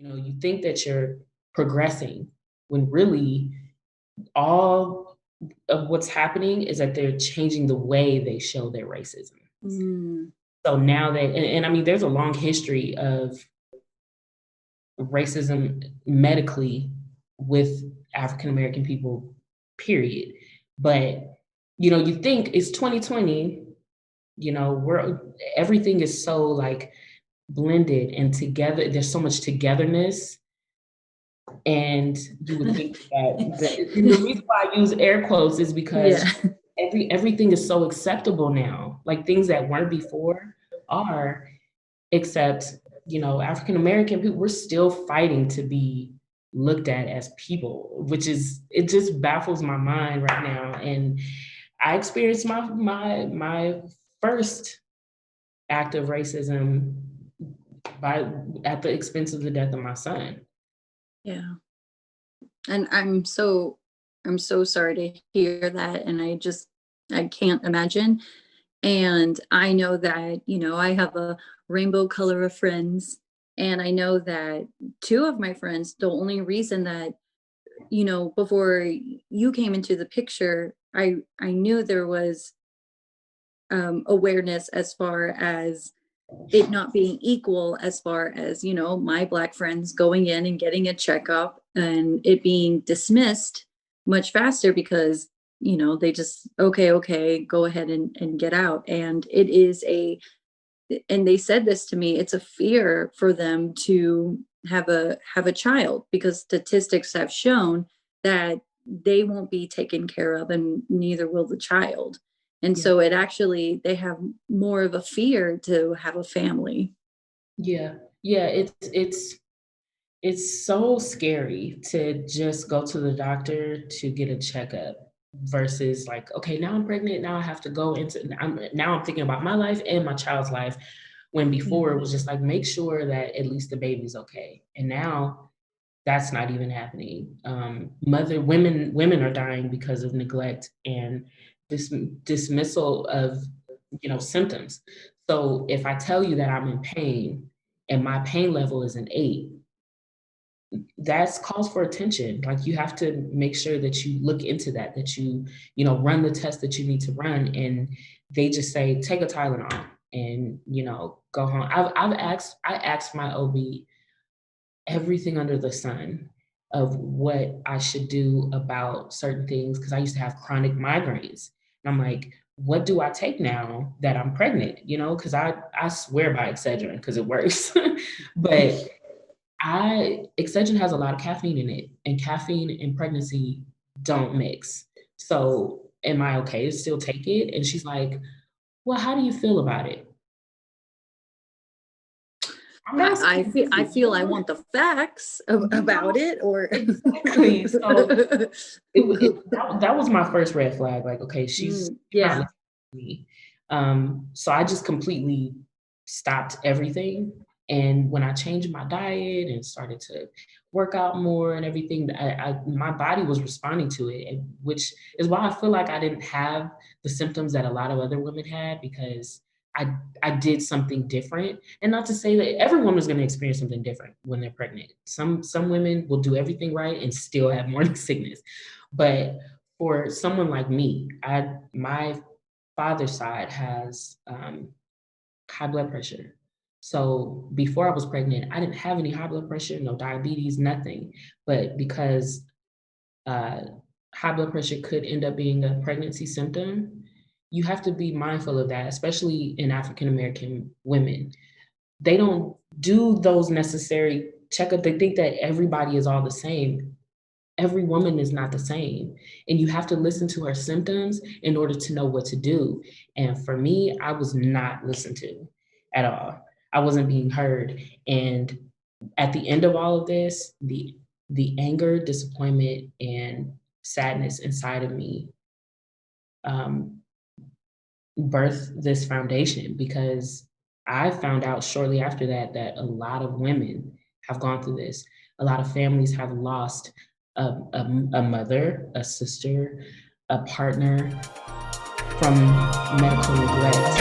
You think that you're progressing when really all of what's happening is that they're changing the way they show their racism. Mm, So now and I mean, there's a long history of racism medically with African American people, period. But you think it's 2020, we're everything is so like blended and together. There's so much togetherness. And you would think and the reason why I use air quotes is because yeah. everything is so acceptable now. Like things that weren't before are, except, African American people, we're still fighting to be looked at as people, which is, it just baffles my mind right now. And I experienced my first act of racism by at the expense of the death of my son. Yeah. And I'm so sorry to hear that. And I can't imagine. And I know that, I have a rainbow color of friends. And I know that two of my friends, the only reason that, before you came into the picture, I knew there was awareness as far as it not being equal, as far as, my Black friends going in and getting a checkup and it being dismissed much faster because, they just, okay, go ahead and get out. And and they said this to me, it's a fear for them to have a child because statistics have shown that they won't be taken care of and neither will the child. And Yeah. so they have more of a fear to have a family. Yeah. Yeah. It's so scary to just go to the doctor to get a checkup versus like, okay, now I'm pregnant. Now I have to go now I'm thinking about my life and my child's life. When before it Yeah. was just like, make sure that at least the baby's okay. And now that's not even happening. Women are dying because of neglect and dismissal of, symptoms. So if I tell you that I'm in pain and my pain level is an 8, that's calls for attention. Like you have to make sure that you look into that run the test that you need to run. And they just say, take a Tylenol and, go home. I asked my OB everything under the sun of what I should do about certain things because I used to have chronic migraines. And I'm like, what do I take now that I'm pregnant? Because I swear by Excedrin because it works. But Excedrin has a lot of caffeine in it, and caffeine and pregnancy don't mix. So am I okay to still take it? And she's like, well, how do you feel about it? I'm I feel I want the facts about it or exactly. So that was my first red flag. Like, okay, she's not yeah. listening to me. So I just completely stopped everything. And when I changed my diet and started to work out more and everything, my body was responding to it, which is why I feel like I didn't have the symptoms that a lot of other women had because I did something different. And not to say that every woman is going to experience something different when they're pregnant. Some women will do everything right and still have morning sickness. But for someone like me, my father's side has high blood pressure. So before I was pregnant, I didn't have any high blood pressure, no diabetes, nothing. But because uh, high blood pressure could end up being a pregnancy symptom, you have to be mindful of that, especially in African American women. They don't do those necessary checkups. They think that everybody is all the same. Every woman is not the same. And you have to listen to her symptoms in order to know what to do. And for me, I was not listened to at all. I wasn't being heard. And at the end of all of this, the anger, disappointment, and sadness inside of me um, birthed this foundation because I found out shortly after that a lot of women have gone through this. A lot of families have lost a mother, a sister, a partner from medical neglect.